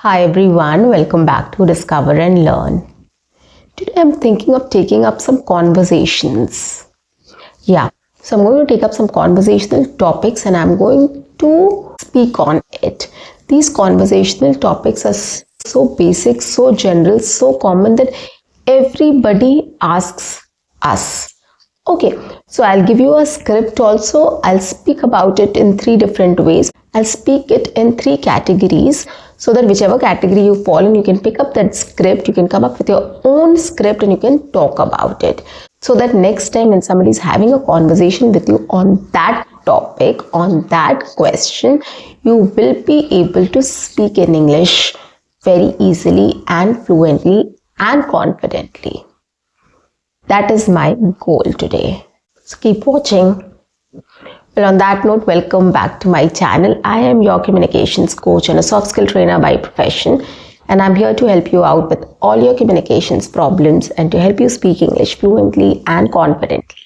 Hi everyone, welcome back to Discover and Learn. Today I'm thinking of taking up some conversations. So I'm going to take up some conversational topics and I'm going to speak on it. These conversational topics are so basic, so general, so common that everybody asks us. Okay, so I'll give you a script also. I'll speak about it in 3 different ways. I'll speak it in 3 categories so that whichever category you fall in, you can pick up that script, you can come up with your own script and you can talk about it. So that next time when somebody is having a conversation with you on that topic, on that question, you will be able to speak in English very easily and fluently and confidently. That is my goal today. So keep watching. Well, on that note, welcome back to my channel. I am your communications coach and a soft skill trainer by profession, and I'm here to help you out with all your communications problems and to help you speak English fluently and confidently.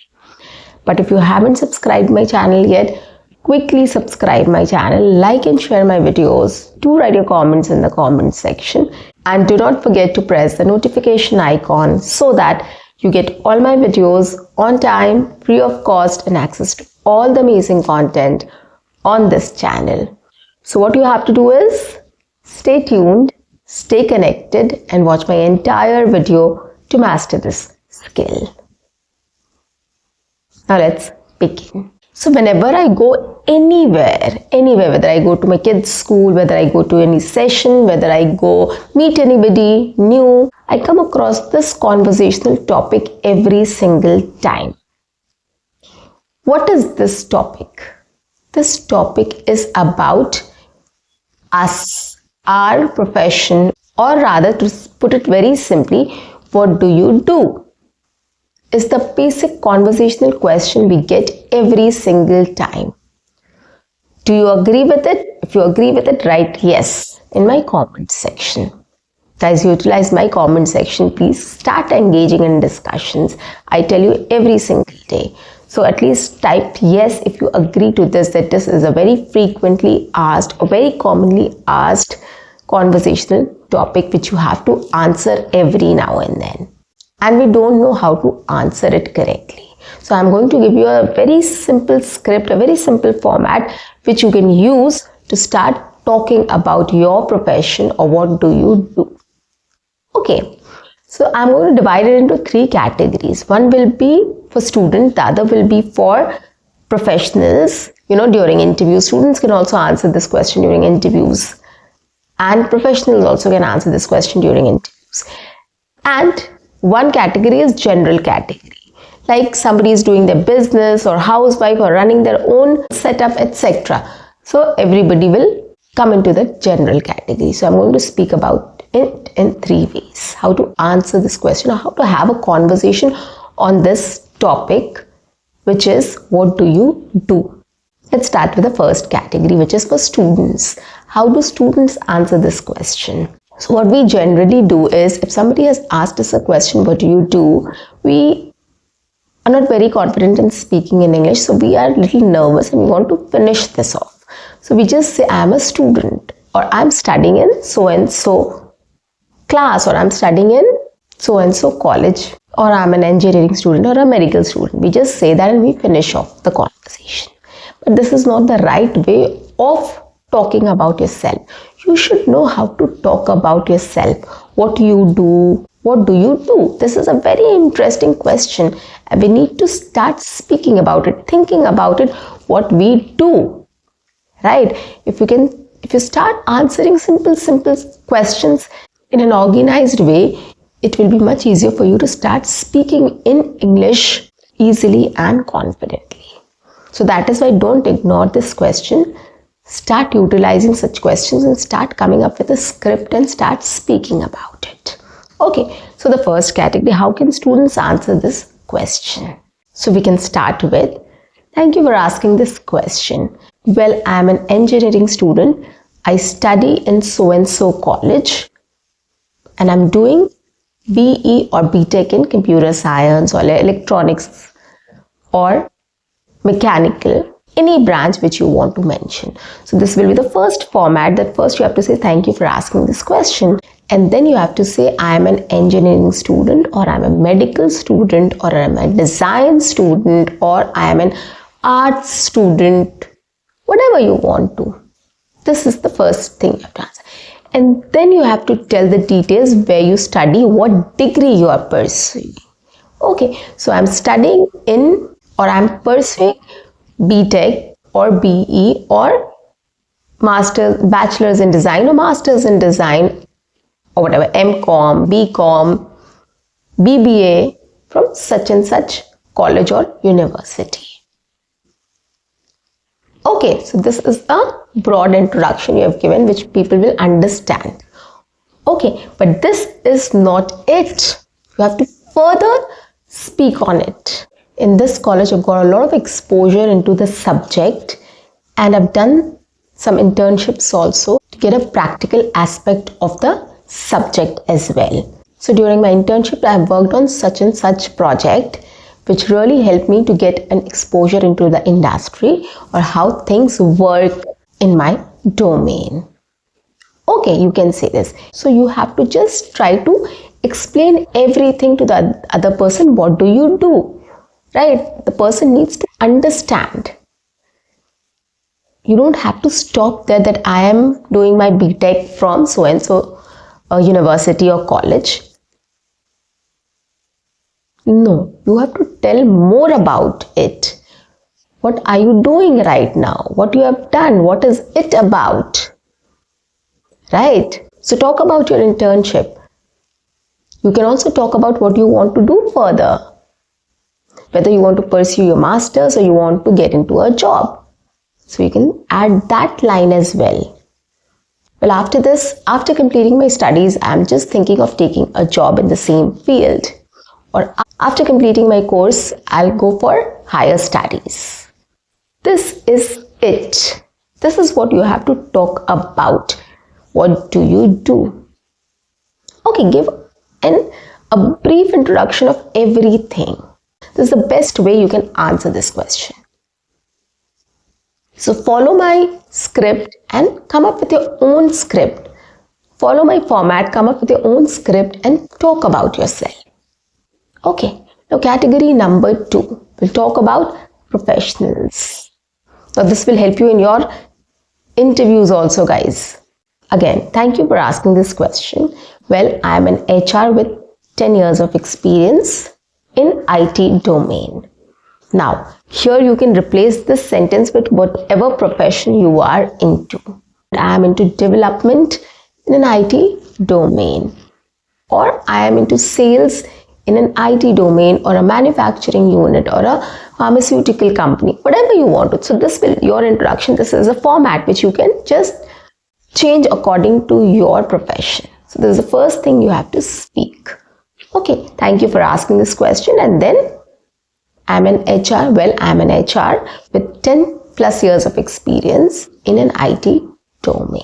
But if you haven't subscribed my channel yet, quickly subscribe my channel, like and share my videos. Do write your comments in the comment section, and do not forget to press the notification icon so that you get all my videos on time, free of cost, and access to all the amazing content on this channel. So what you have to do is stay tuned, stay connected, and watch my entire video to master this skill. Now let's begin. So whenever I go anywhere, whether I go to my kids' school, whether I go to any session, whether I go meet anybody new, I come across this conversational topic every single time. What is this topic? This topic is about us, our profession, or rather, to put it very simply, what do you do? Is the basic conversational question we get every single time. Do you agree with it? If you agree with it, write yes in my comment section. Guys, utilize my comment section. Please start engaging in discussions. I tell you every single day. So at least type yes if you agree to this, that this is a very frequently asked or very commonly asked conversational topic which you have to answer every now and then. And we don't know how to answer it correctly. So I'm going to give you a very simple script, a very simple format which you can use to start talking about your profession or what do you do. Okay, so I'm going to divide it into 3 categories. One will be for students, the other will be for professionals. During interviews, students can also answer this question during interviews, and professionals also can answer this question during interviews. And one category is general category, like somebody is doing their business or housewife or running their own setup, etc. So everybody will come into the general category. So I'm going to speak about it in 3 ways. How to answer this question or how to have a conversation on this topic, which is what do you do? Let's start with the first category, which is for students. How do students answer this question? So what we generally do is, if somebody has asked us a question, what do you do? We are not very confident in speaking in English, so we are a little nervous and we want to finish this off. So we just say, I'm a student, or I'm studying in so-and-so class, or I'm studying in so-and-so college, or I'm an engineering student or a medical student. We just say that and we finish off the conversation. But this is not the right way of talking about yourself. You should know how to talk about yourself. What you do? What do you do? This is a very interesting question, and we need to start speaking about it, thinking about it, what we do, right? If you start answering simple questions in an organized way, it will be much easier for you to start speaking in English easily and confidently. So that is why don't ignore this question. Start utilizing such questions and start coming up with a script and start speaking about it. Okay, so the first category, how can students answer this question? So we can start with, thank you for asking this question. Well, I am an engineering student. I study in so-and-so college and I'm doing BE or BTech in computer science or electronics or mechanical any branch which you want to mention. So this will be the first format, that first you have to say thank you for asking this question, and then you have to say I am an engineering student, or I am a medical student, or I am a design student, or I am an arts student, whatever you want to. This is the first thing you have to answer. And then you have to tell the details where you study, what degree you are pursuing. Okay, so I'm studying in, or I'm pursuing BTech or BE or master's, bachelor's in design or master's in design or whatever, MCom, BCom, BBA from such and such college or university. Okay, so this is a broad introduction you have given which people will understand. Okay, but this is not it. You have to further speak on it. In this college, I've got a lot of exposure into the subject, and I've done some internships also to get a practical aspect of the subject as well. So during my internship, I have worked on such and such project, which really helped me to get an exposure into the industry or how things work in my domain. Okay, you can say this. So you have to just try to explain everything to the other person. What do you do? Right? The person needs to understand. You don't have to stop there that I am doing my BTech from so and so university or college. No, you have to tell more about it. What are you doing right now? What you have done? What is it about? Right? So talk about your internship. You can also talk about what you want to do further. Whether you want to pursue your master's or you want to get into a job. So you can add that line as well. Well, after this, after completing my studies, I'm just thinking of taking a job in the same field. Or after completing my course, I'll go for higher studies. This is it. This is what you have to talk about. What do you do? Okay, give a brief introduction of everything. This is the best way you can answer this question. So follow my script and come up with your own script. Follow my format, come up with your own script and talk about yourself. Okay, now category number 2. We'll talk about professionals. Now this will help you in your interviews also, guys. Again, thank you for asking this question. Well, I am an HR with 10 years of experience in IT domain. Now, here you can replace this sentence with whatever profession you are into. I am into development in an IT domain, or I am into sales in an IT domain, or a manufacturing unit, or a pharmaceutical company, whatever you want to. So this will, your introduction, this is a format which you can just change according to your profession. So this is the first thing you have to speak. Okay, thank you for asking this question. And then I'm an HR. Well, I'm an HR with 10 plus years of experience in an IT domain.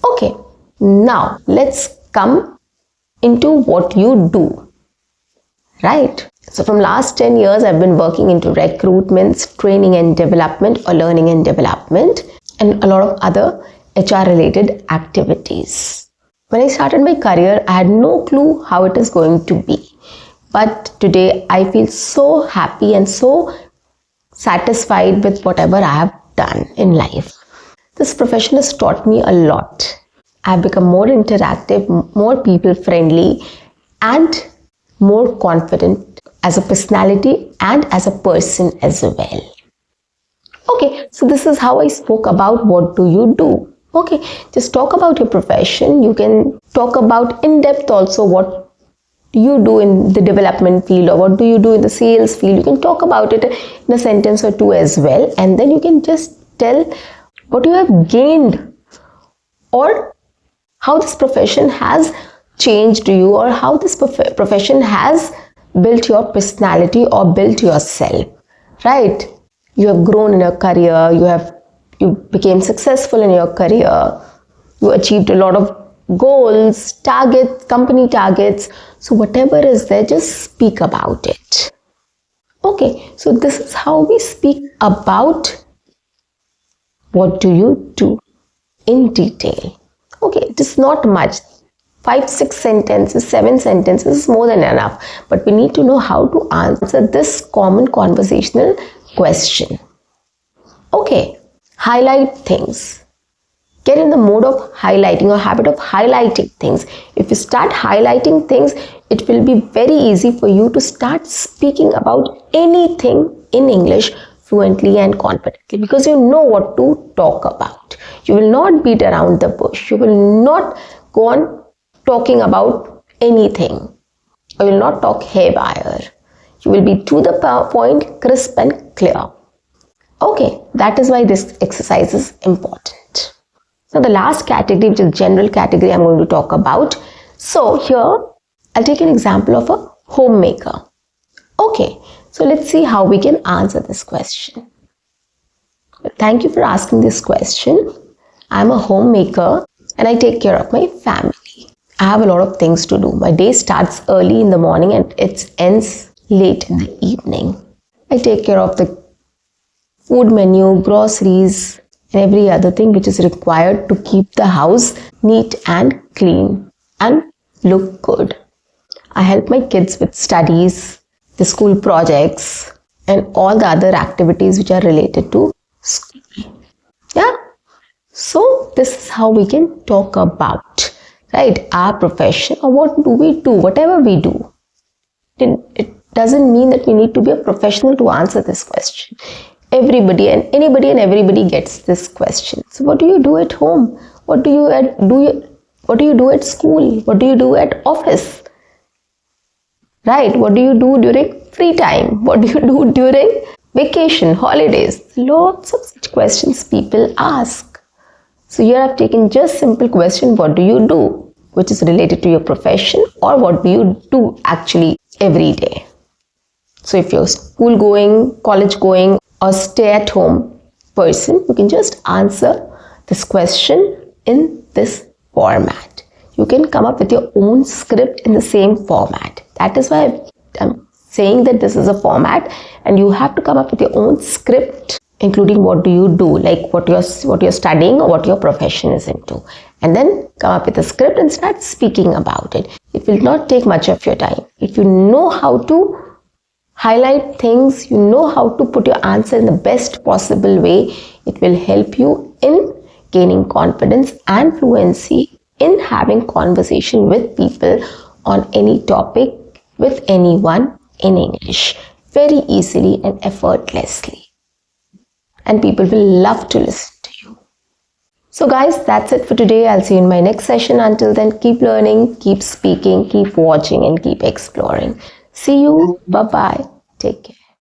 Okay, now let's come into what you do, right? So from last 10 years, I've been working into recruitments, training and development, or learning and development, and a lot of other HR related activities. When I started my career, I had no clue how it is going to be. But today I feel so happy and so satisfied with whatever I have done in life. This profession has taught me a lot. I've become more interactive, more people friendly, and more confident as a personality and as a person as well. Okay, so this is how I spoke about what do you do. Okay, just talk about your profession. You can talk about in depth also what you do in the development field or what do you do in the sales field. You can talk about it in a sentence or two as well, and then you can just tell what you have gained or how this profession has changed you or how this profession has built your personality or built yourself, right? You have grown in your career, you became successful in your career, you achieved a lot of goals, targets, company targets. So whatever is there, just speak about it. Okay, so this is how we speak about what do you do in detail. Okay, it is not much. 5, 6 sentences, 7 sentences is more than enough. But we need to know how to answer this common conversational question. Okay, highlight things. Get in the mode of highlighting or habit of highlighting things. If you start highlighting things, it will be very easy for you to start speaking about anything in English fluently and confidently, because you know what to talk about. You will not beat around the bush. You will not go on talking about anything. You will not talk haywire. You will be to the point, crisp and clear. Okay, that is why this exercise is important. So the last category, which is general category, I'm going to talk about. So here, I'll take an example of a homemaker. Okay, so let's see how we can answer this question. Thank you for asking this question. I'm a homemaker and I take care of my family. I have a lot of things to do. My day starts early in the morning and it ends late in the evening. I take care of the food menu, groceries, and every other thing which is required to keep the house neat and clean and look good. I help my kids with studies, the school projects, and all the other activities which are related to school. Yeah. So this is how we can talk about, right, our profession, or what do we do, whatever we do. It doesn't mean that we need to be a professional to answer this question. Everybody and anybody and everybody gets this question. So what do you do at home? What do you do at school? What do you do at office? Right? What do you do during free time? What do you do during vacation, holidays? Lots of such questions people ask. So here I've taken just simple question, what do you do? Which is related to your profession, or what do you do actually every day? So if you're school going, college going, or stay at home person, you can just answer this question in this format. You can come up with your own script in the same format. That is why I'm saying that this is a format, and you have to come up with your own script, including what do you do, like what you're studying or what your profession is into, and then come up with a script and start speaking about it. It will not take much of your time. If you know how to highlight things, you know how to put your answer in the best possible way, it will help you in gaining confidence and fluency in having conversation with people on any topic with anyone in English very easily and effortlessly. And people will love to listen to you. So guys, that's it for today. I'll see you in my next session. Until then, keep learning, keep speaking, keep watching, and keep exploring. See you. Bye-bye. Take care.